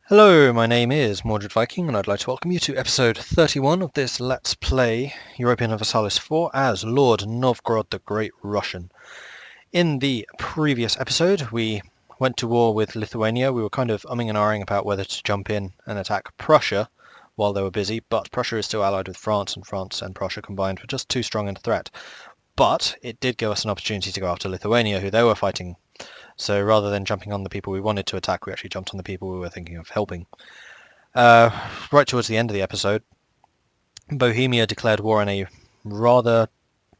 Hello, my name is Mordred Viking, and I'd like to welcome you to episode 31 of this Let's Play Europa Universalis 4 as Lord Novgorod the Great Russian. In the previous episode, we went to war with Lithuania. We were kind of umming and ahhing about whether to jump in and attack Prussia while they were busy, but Prussia is still allied with France, and France and Prussia combined were just too strong a threat. But it did give us an opportunity to go after Lithuania, who they were fighting. So rather than jumping on the people we wanted to attack, we actually jumped on the people we were thinking of helping. Right towards the end of the episode, Bohemia declared war on a rather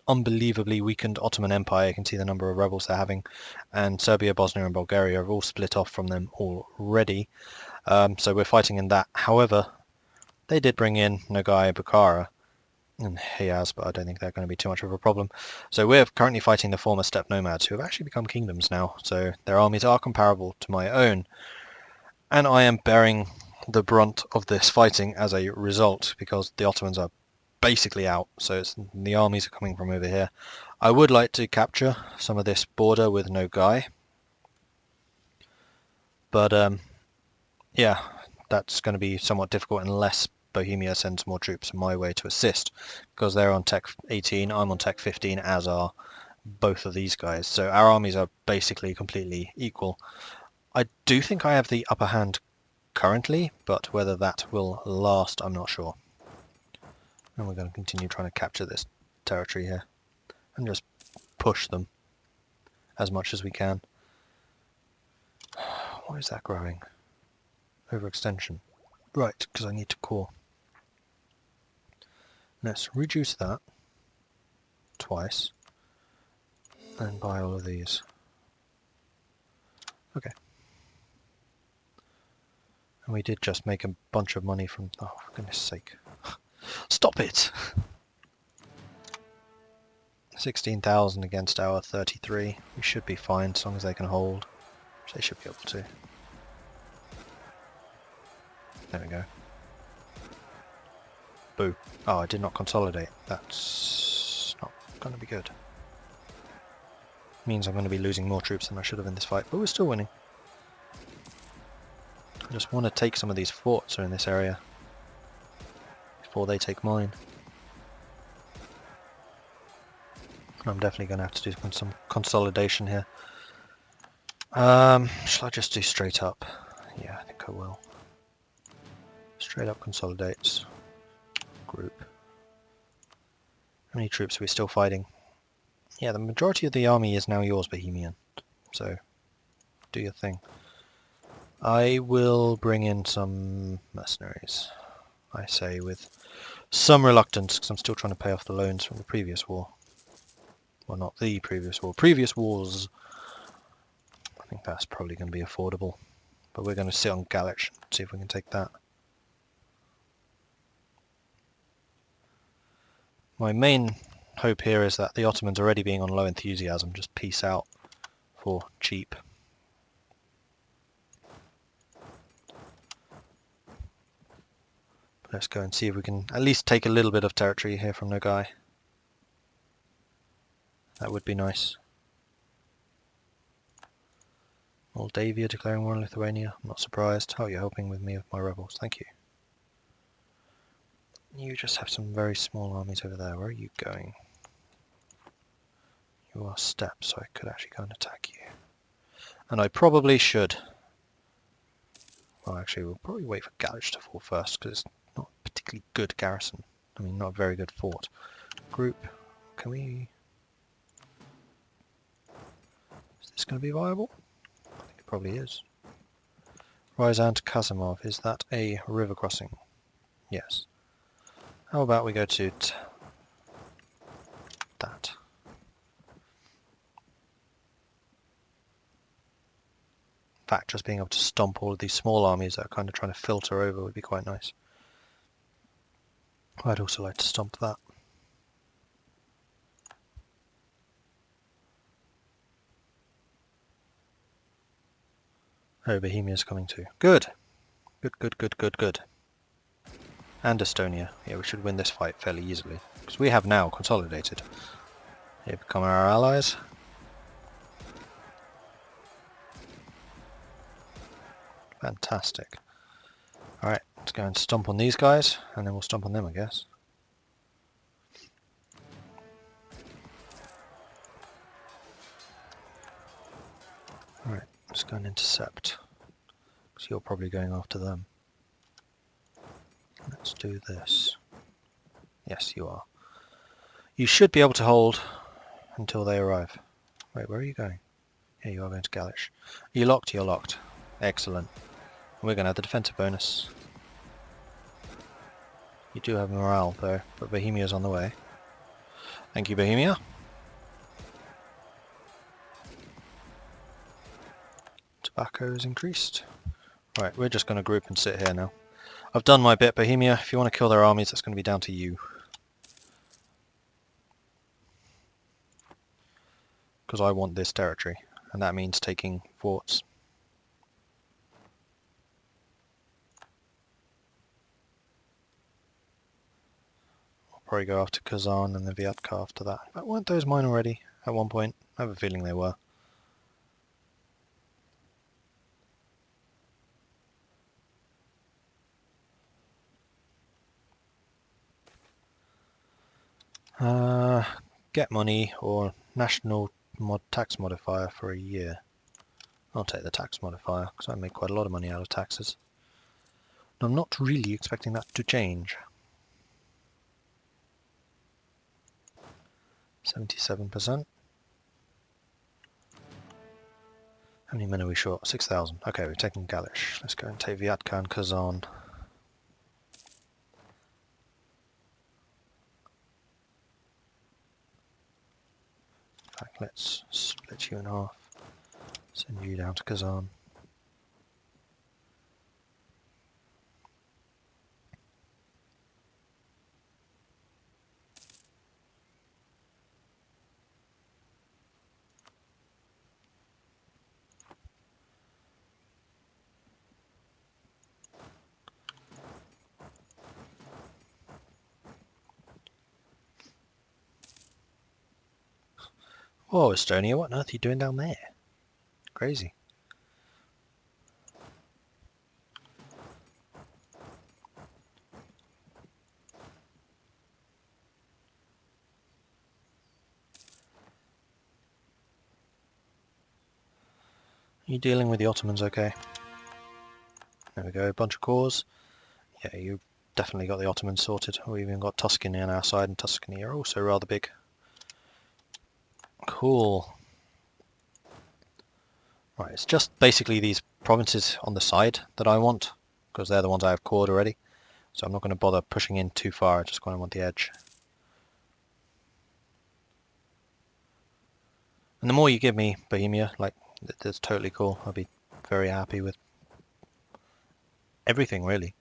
unbelievably weakened Ottoman Empire. You can see the number of rebels they're having, and Serbia, Bosnia and Bulgaria have all split off from them already. So we're fighting in that. However, they did bring in Nogai and Bukhara and Hejaz, but I don't think they're going to be too much of a problem. So we're currently fighting the former steppe nomads, who have actually become kingdoms now, so their armies are comparable to my own. And I am bearing the brunt of this fighting as a result, because the Ottomans are basically out, so the armies are coming from over here. I would like to capture some of this border with Nogai, but yeah, that's going to be somewhat difficult unless Bohemia sends more troops my way to assist, because they're on Tech 18, I'm on Tech 15, as are both of these guys. So our armies are basically completely equal. I do think I have the upper hand currently, but whether that will last, I'm not sure. And we're going to continue trying to capture this territory here and just push them as much as we can. Why is that growing? Overextension. Right, because I need to core. Let's reduce that twice and buy all of these. Okay. And we did just make a bunch of money from... Oh, for goodness sake. Stop it! 16,000 against our 33. We should be fine as long as they can hold. Which they should be able to. There we go. Boo. Oh, I did not consolidate. That's not going to be good. Means I'm going to be losing more troops than I should have in this fight, but we're still winning. I just want to take some of these forts that are in this area before they take mine. I'm definitely going to have to do some consolidation here. Shall I just do straight up? Yeah, I think I will. Straight up consolidates. Group. How many troops are we still fighting? Yeah, the majority of the army is now yours, Bohemian. So, do your thing. I will bring in some mercenaries. I say with some reluctance, because I'm still trying to pay off the loans from the previous war. Well, not the previous war. Previous wars. I think that's probably going to be affordable. But we're going to sit on Galich, see if we can take that. My main hope here is that the Ottomans, already being on low enthusiasm, just peace out for cheap. Let's go and see if we can at least take a little bit of territory here from Nogai. That would be nice. Moldavia declaring war on Lithuania. I'm not surprised. Oh, you're helping with me with my rebels. Thank you. You just have some very small armies over there. Where are you going? You are steppe, so I could actually go and attack you. And I probably should. Well, actually, we'll probably wait for Galich to fall first, because it's not a particularly good garrison. I mean, not a very good fort. Group. Can we... Is this going to be viable? I think it probably is. Ryazan to Kazimov. Is that a river crossing? Yes. How about we go to that? In fact, just being able to stomp all of these small armies that are kind of trying to filter over would be quite nice. I'd also like to stomp that. Oh, Bohemia's coming too. Good! Good, good, good, good, good. And Estonia. Yeah, we should win this fight fairly easily, because we have now consolidated. They become our allies. Fantastic. Alright, let's go and stomp on these guys, and then we'll stomp on them, I guess. Alright, let's go and intercept, because you're probably going after them. Let's do this. Yes, you are. You should be able to hold until they arrive. Wait, where are you going? Yeah, you are going to Galish. Are you locked? You're locked. Excellent. We're going to have the defensive bonus. You do have morale though, but Bohemia's on the way. Thank you, Bohemia. Tobacco is increased. Right, we're just going to group and sit here now. I've done my bit, Bohemia. If you want to kill their armies, that's going to be down to you. Because I want this territory, and that means taking forts. I'll probably go after Kazan and the Vyatka after that. But weren't those mine already at one point? I have a feeling they were. Get money or national tax modifier for a year. I'll take the tax modifier because I make quite a lot of money out of taxes. And I'm not really expecting that to change. 77%. How many men are we short? 6,000. Okay, we've taken Galish. Let's go and take Vyatka and Kazan. In fact, let's split you in half. Send you down to Kazan. Whoa, Estonia, what on earth are you doing down there? Crazy. Are you dealing with the Ottomans okay? There we go, a bunch of cores. Yeah, you definitely got the Ottomans sorted. We even got Tuscany on our side, and Tuscany are also rather big. Cool. Right, it's just basically these provinces on the side that I want, because they're the ones I have cored already. So I'm not going to bother pushing in too far, I just kind of want the edge. And the more you give me, Bohemia, like, that's totally cool. I'll be very happy with everything, really.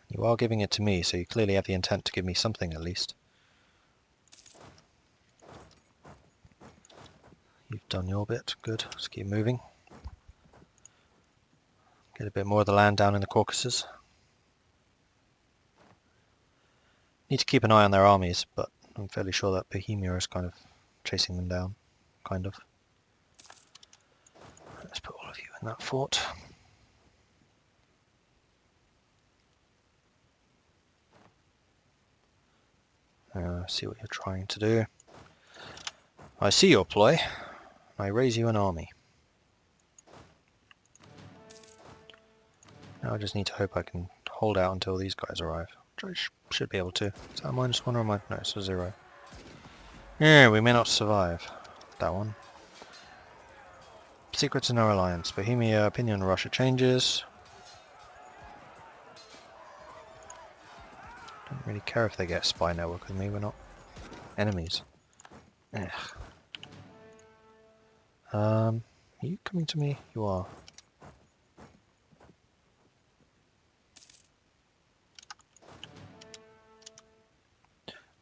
You are giving it to me, so you clearly have the intent to give me something at least. You've done your bit. Good. Let's keep moving. Get a bit more of the land down in the Caucasus. Need to keep an eye on their armies, but I'm fairly sure that Bohemia is kind of chasing them down. Kind of. Let's put all of you in that fort. See what you're trying to do. I see your ploy. I raise you an army. Now I just need to hope I can hold out until these guys arrive. Which I should be able to. Is that a -1 or a no, it's a 0. Yeah, we may not survive that one. Secrets in our alliance. Bohemia, opinion on Russia changes. Don't really care if they get a spy network with me, we're not enemies. Ugh. Are you coming to me? You are.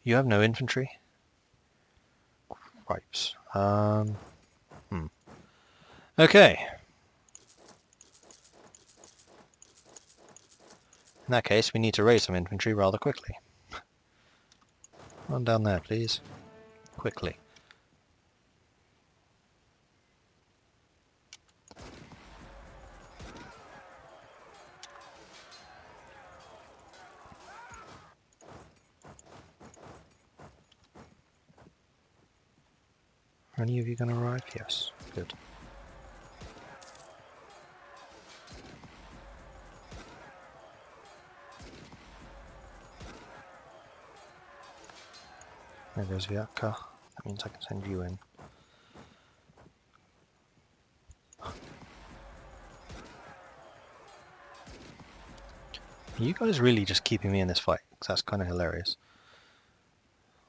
You have no infantry? Cripes. Okay. In that case, we need to raise some infantry rather quickly. Run down there, please. Quickly. Are any of you going to arrive? Yes. Good. There goes Viatka. That means I can send you in. Are you guys really just keeping me in this fight? Because that's kind of hilarious.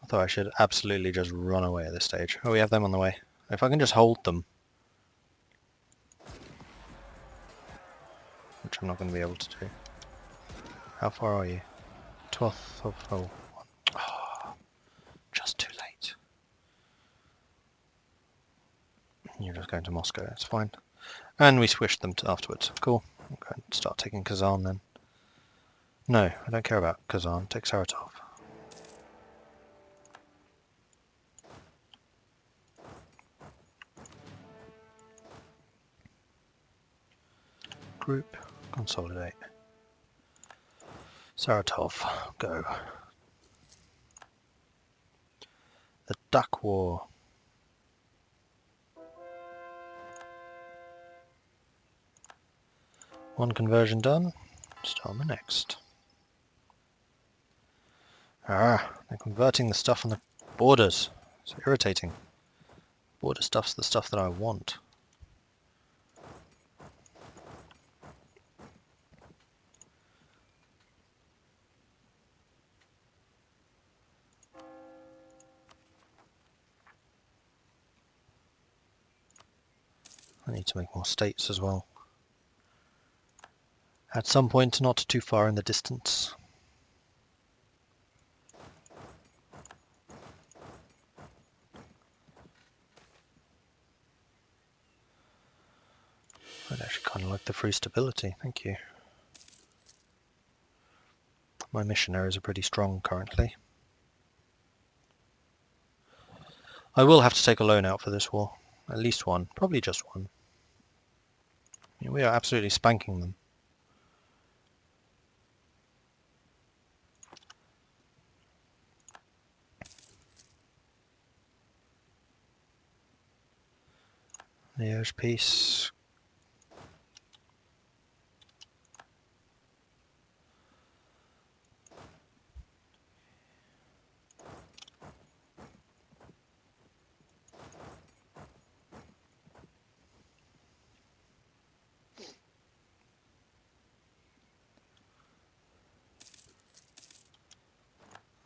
I thought I should absolutely just run away at this stage. Oh, we have them on the way. If I can just hold them. Which I'm not going to be able to do. How far are you? 12th of... Oh, just too late. You're just going to Moscow, it's fine. And we swished them afterwards. Cool. I'm going to start taking Kazan then. No, I don't care about Kazan. Take Saratov. Group. Consolidate. Saratov. Go. The Duck War. One conversion done. Start on the next. Ah, they're converting the stuff on the borders. It's irritating. Border stuff's the stuff that I want. I need to make more states as well. At some point, not too far in the distance. I'd actually kind of like the free stability, thank you. My missionaries are pretty strong currently. I will have to take a loan out for this war. At least one, probably just one. Yeah, we are absolutely spanking them. There's peace.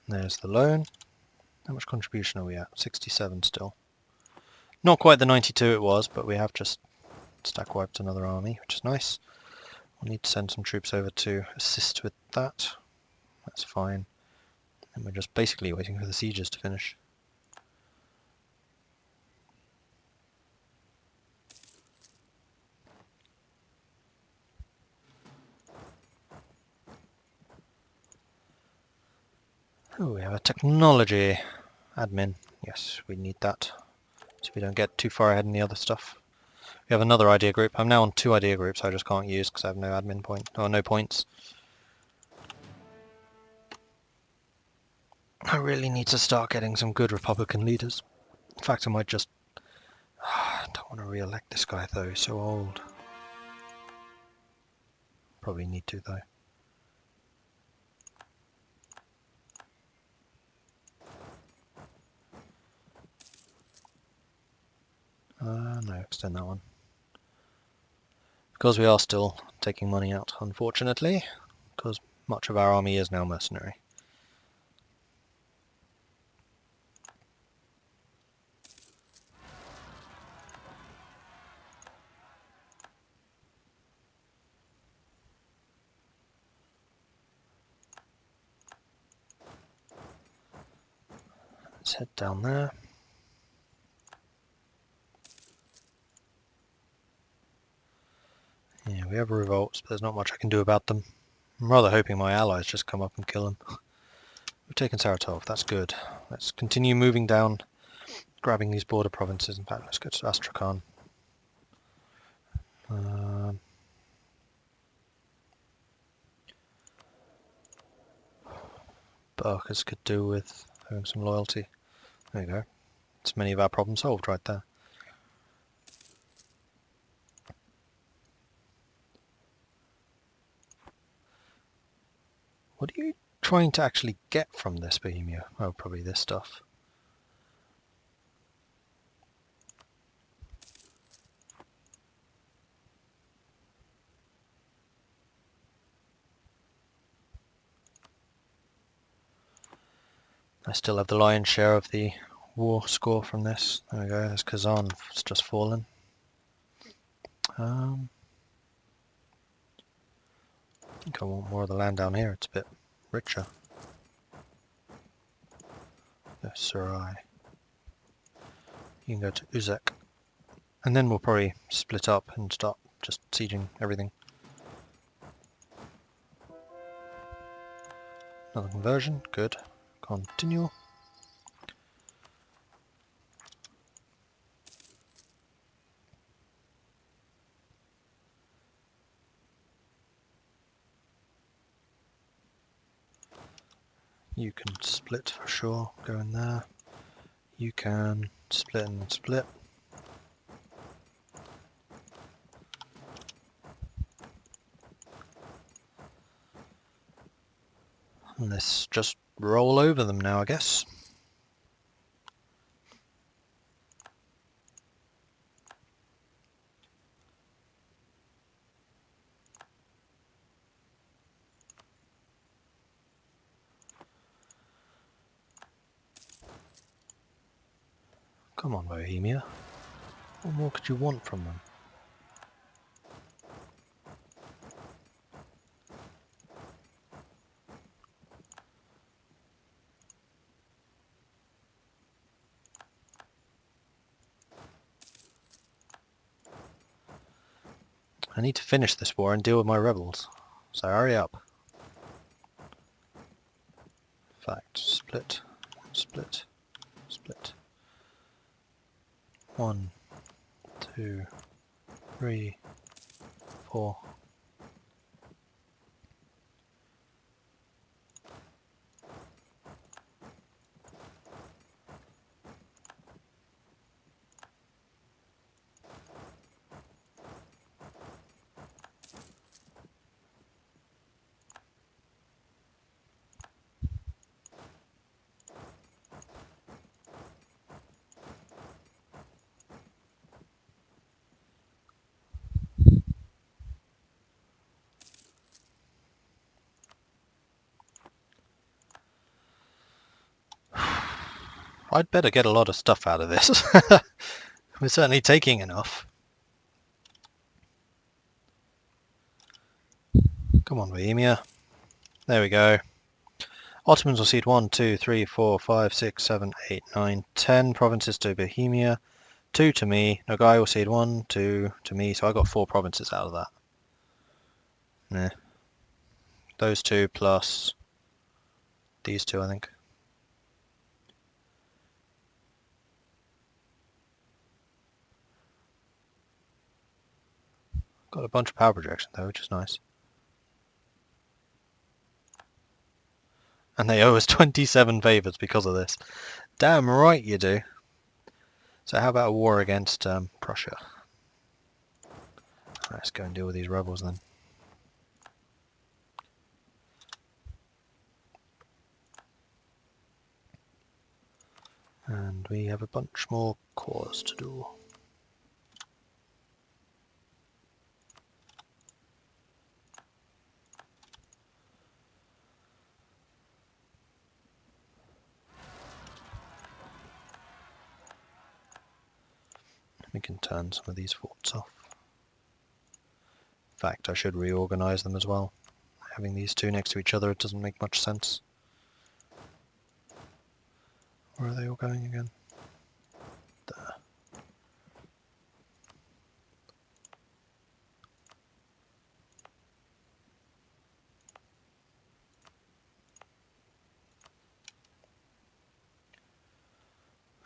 There's the loan. How much contribution are we at? 67 still. Not quite the 92 it was, but we have just stack wiped another army, which is nice. We'll need to send some troops over to assist with that. That's fine. And we're just basically waiting for the sieges to finish. Oh, we have a technology admin. Yes, we need that, so we don't get too far ahead in the other stuff. We have another idea group. I'm now on 2 idea groups I just can't use because I have no admin point, or no points. I really need to start getting some good Republican leaders. In fact, I might just... I don't want to re-elect this guy though, he's so old. Probably need to though. No, extend that one. Because we are still taking money out, unfortunately, because much of our army is now mercenary. Let's head down there. Yeah, we have revolts, but there's not much I can do about them. I'm rather hoping my allies just come up and kill them. We've taken Saratov, that's good. Let's continue moving down, grabbing these border provinces. In fact, let's go to Astrakhan. Barkers could do with having some loyalty. There you go. That's many of our problems solved right there. What are you trying to actually get from this, Bohemia? Oh, probably this stuff. I still have the lion's share of the war score from this. There we go, there's Kazan. It's just fallen. I think I want more of the land down here. It's a bit richer. There's Sarai. You can go to Uzek. And then we'll probably split up and start just sieging everything. Another conversion. Good. Continue. You can split for sure, go in there. You can split and split. And let's just roll over them now, I guess. Come on, Bohemia. What more could you want from them? I need to finish this war and deal with my rebels. So hurry up. In fact, split, split, split. 1, 2, 3, 4. I'd better get a lot of stuff out of this. We're certainly taking enough. Come on, Bohemia. There we go. Ottomans will cede 1, 2, 3, 4, 5, 6, 7, 8, 9, 10 provinces to Bohemia. 2 to me. Nogai will cede 1, 2 to me, so I got 4 provinces out of that. Nah. Those 2 plus these 2, I think. Got a bunch of power projection though, which is nice. And they owe us 27 favours because of this. Damn right you do. So how about a war against Prussia? Let's go and deal with these rebels then. And we have a bunch more cores to do. We can turn some of these forts off. In fact, I should reorganize them as well. Having these two next to each other, it doesn't make much sense. Where are they all going again? There.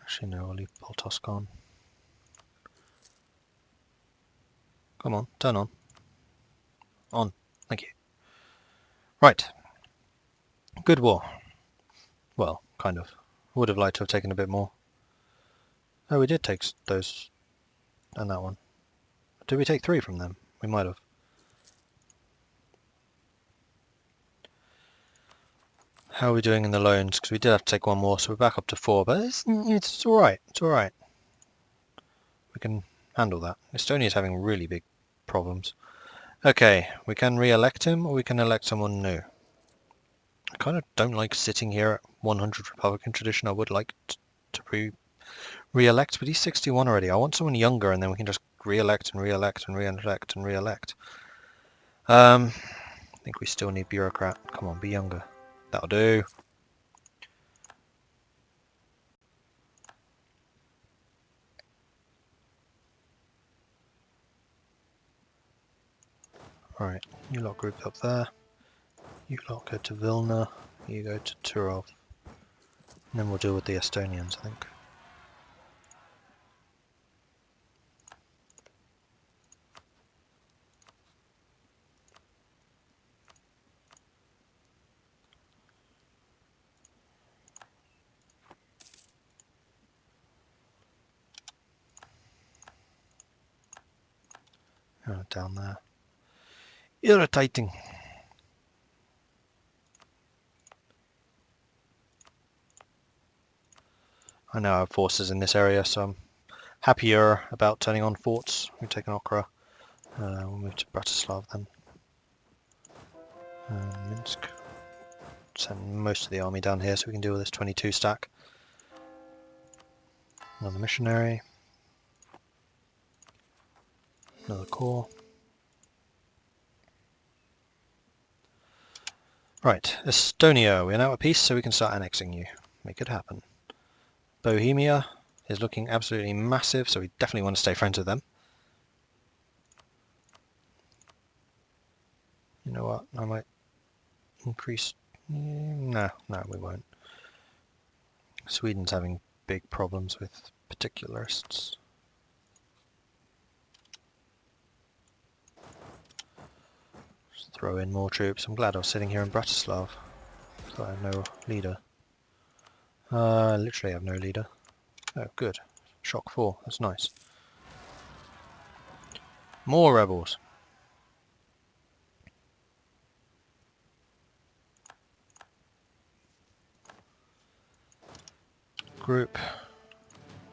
Actually, no, I'll leave Poltosk on. Come on, turn on. On. Thank you. Right. Good war. Well, kind of. Would have liked to have taken a bit more. Oh, we did take those and that one. Did we take 3 from them? We might have. How are we doing in the loans? Because we did have to take one more, so we're back up to 4. But it's alright. It's alright. We can handle that. Estonia's having really big problems. Okay, we can re-elect him, or we can elect someone new. I kind of don't like sitting here at 100 Republican tradition. I would like to re-elect, but he's 61 already. I want someone younger, and then we can just re-elect and re-elect and re-elect and re-elect. I think we still need bureaucrat. Come on, be younger. That'll do. Alright, you lot grouped up there. You lot go to Vilna. You go to Turov. And then we'll deal with the Estonians, I think. Oh, down there. Irritating. I now have forces in this area, so I'm happier about turning on forts. We've taken Okra. We'll move to Bratislav then. Minsk. Send most of the army down here so we can deal with this 22 stack. Another missionary. Another corps. Right, Estonia. We're now at peace, so we can start annexing you. Make it happen. Bohemia is looking absolutely massive, so we definitely want to stay friends with them. You know what? I might increase... No, we won't. Sweden's having big problems with particularists. Just throw in more troops. I'm glad I was sitting here in Bratislav, so I have no leader. Literally have no leader. Oh, good. Shock 4. That's nice. More rebels. Group.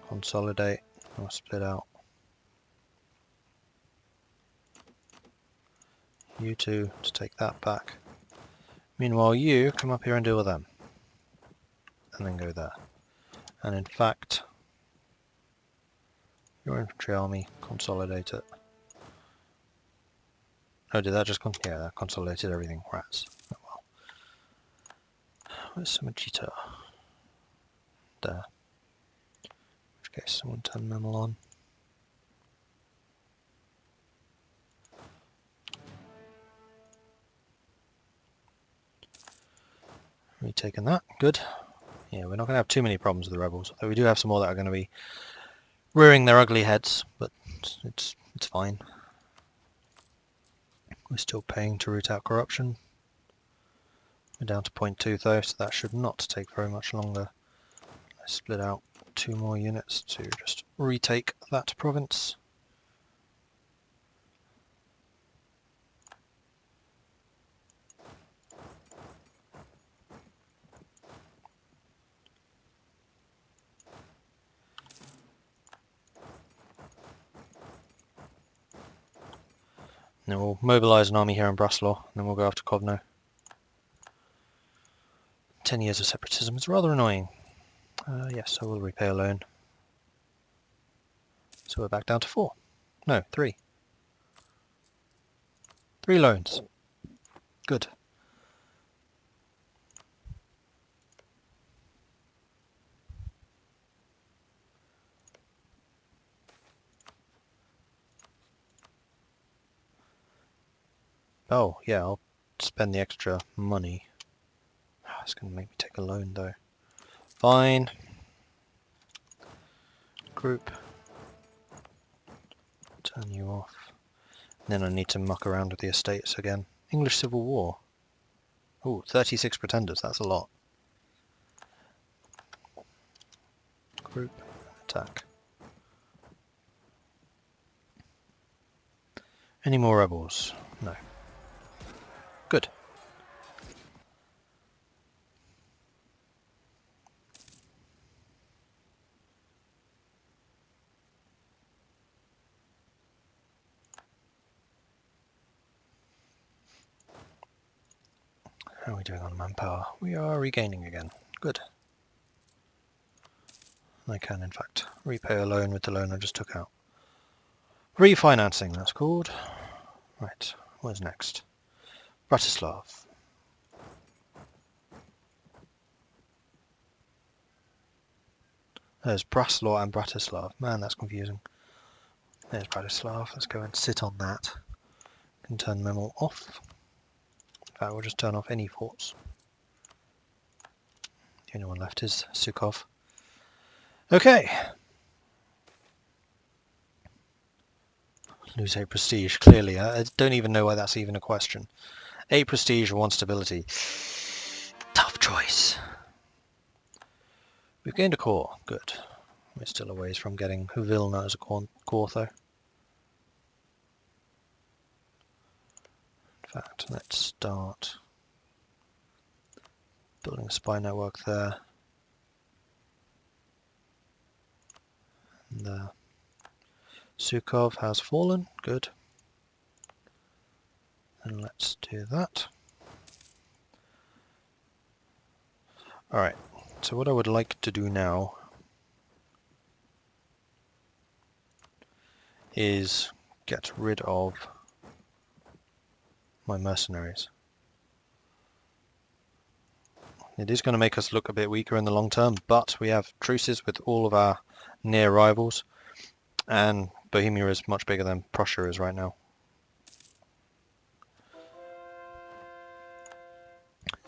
Consolidate. Or split out. You two to take that back. Meanwhile, you come up here and deal with them. And then go there. And in fact, your infantry army, consolidate it. Oh, did that just yeah, that consolidated everything. Rats. Oh well. Where's Samajita? There. In which case, someone turn Memel on. Retaken that. Good. Yeah, we're not going to have too many problems with the rebels. Although we do have some more that are going to be rearing their ugly heads, but it's fine. We're still paying to root out corruption. We're down to 0.2 though, so that should not take very much longer. I split out 2 more units to just retake that province. Then we'll mobilise an army here in Breslau, and then we'll go after Kovno. 10 years of separatism is rather annoying. Yes, I will repay a loan. So we're back down to 4. No, 3. 3 loans. Good. Oh, yeah, I'll spend the extra money. It's going to make me take a loan, though. Fine. Group. Turn you off. And then I need to muck around with the estates again. English Civil War. Ooh, 36 pretenders, that's a lot. Group. Attack. Any more rebels? No. Good. How are we doing on manpower? We are regaining again. Good. I can, in fact, repay a loan with the loan I just took out. Refinancing, that's called. Right, where's next? Bratislav. There's Braslaw and Bratislav. Man, that's confusing. There's Bratislav. Let's go and sit on that. Can turn Memel off. In fact, we'll just turn off any forts. The only one left is Sukhov. Okay. Lose 8 prestige, clearly. I don't even know why that's even a question. 8 prestige, 1 stability. Tough choice. We've gained a core. Good. We're still a ways from getting Vilna as a core though. In fact, let's start building a spy network there. And Sukhov has fallen. Good. And let's do that. Alright, so what I would like to do now is get rid of my mercenaries. It is going to make us look a bit weaker in the long term, but we have truces with all of our near rivals, and Bohemia is much bigger than Prussia is right now.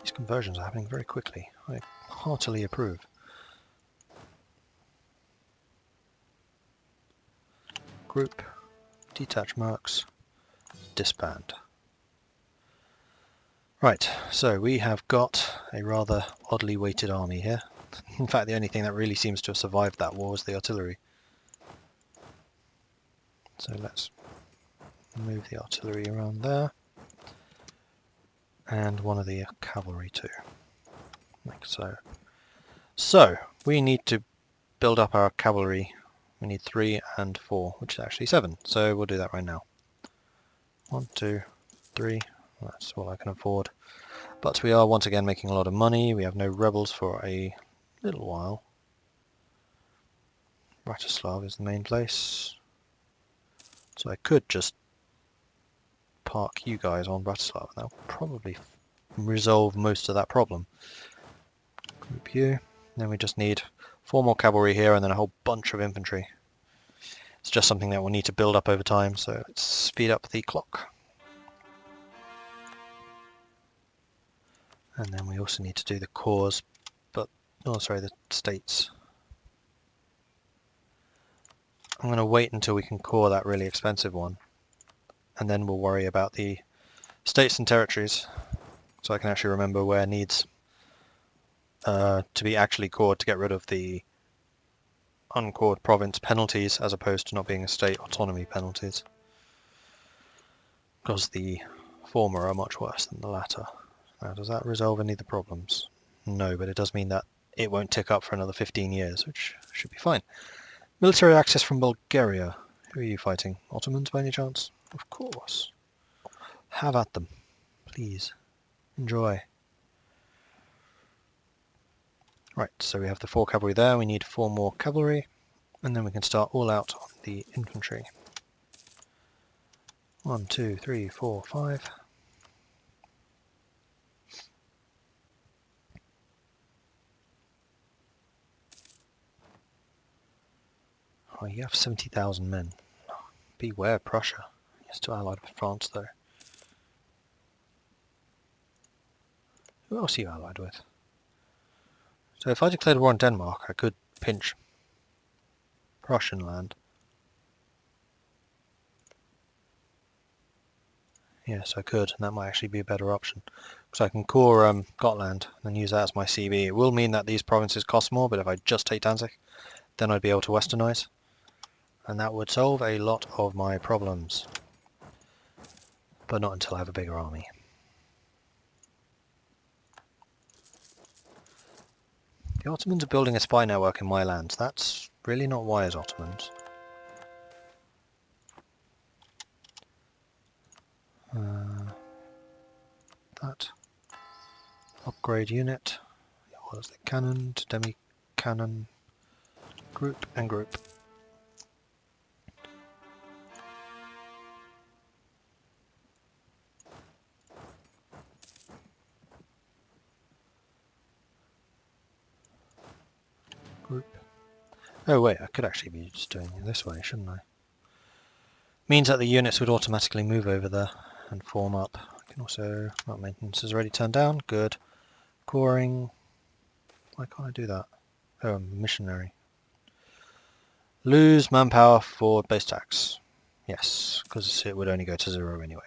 These conversions are happening very quickly. I heartily approve. Group, detach mercs, disband. Right, so we have got a rather oddly weighted army here. In fact, the only thing that really seems to have survived that war was the artillery. So let's move the artillery around there. And one of the cavalry too. Like so. So, we need to build up our cavalry. We need 3 and 4, which is actually 7. So we'll do that right now. 1, 2, 3. That's all I can afford. But we are once again making a lot of money. We have no rebels for a little while. Bratislav is the main place. So I could just park you guys on Bratislav. That'll probably resolve most of that problem. Group you. Then we just need 4 more cavalry here and then a whole bunch of infantry. It's just something that we'll need to build up over time, so let's speed up the clock. And then we also need to do the cores, but, oh sorry, the states. I'm going to wait until we can core that really expensive one, and then we'll worry about the states and territories, so I can actually remember where needs to be actually cored to get rid of the uncored province penalties as opposed to not being a state autonomy penalties, because the former are much worse than the latter. Now, does that resolve any of the problems? No, but it does mean that it won't tick up for another 15 years, which should be fine. Military access from Bulgaria. Who are you fighting? Ottomans by any chance? Of course. Have at them. Please. Enjoy. Right, so we have the 4 cavalry there. We need 4 more cavalry. And then we can start all out on the infantry. 1, 2, 3, 4, 5. Oh, you have 70,000 men. Beware Prussia. You're still allied with France, though. Who else are you allied with? So if I declared war on Denmark, I could pinch Prussian land. Yes, I could, and that might actually be a better option. Because I can core Gotland and use that as my CB. It will mean that these provinces cost more, but if I just take Danzig, then I'd be able to westernize. And that would solve a lot of my problems. but not until I have a bigger army. The Ottomans are building a spy network in my lands. That's really not wise, Ottomans. That upgrade unit. What was the cannon to demi-cannon? Group and group. Group. Oh wait, I could actually be just doing it this way, shouldn't I? Means that the units would automatically move over there and form up. I can also... Well, maintenance is already turned down. Good. Coring. Why can't I do that? Oh, I'm a missionary. Lose manpower for base tax. Yes, because it would only go to 0 anyway.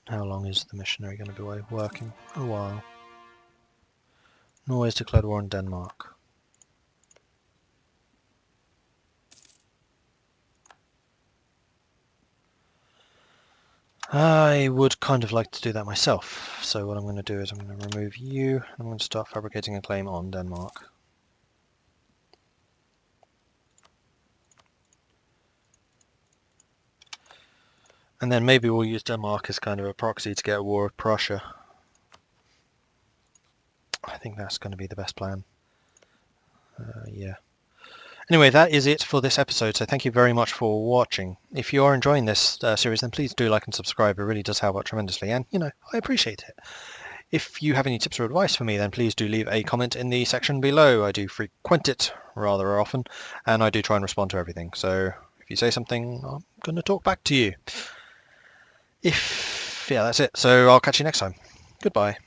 How long is the missionary going to be working? A while. Norway's declared war on Denmark. I would kind of like to do that myself, so what I'm going to do is I'm going to remove you, and I'm going to start fabricating a claim on Denmark. And then maybe we'll use Denmark as kind of a proxy to get a war with Prussia. I think that's going to be the best plan. Yeah. Anyway, that is it for this episode, so thank you very much for watching. If you are enjoying this series, then please do like and subscribe. It really does help out tremendously, and, you know, I appreciate it. If you have any tips or advice for me, then please do leave a comment in the section below. I do frequent it rather often, and I do try and respond to everything. So if you say something, I'm going to talk back to you. Yeah, that's it. So I'll catch you next time. Goodbye.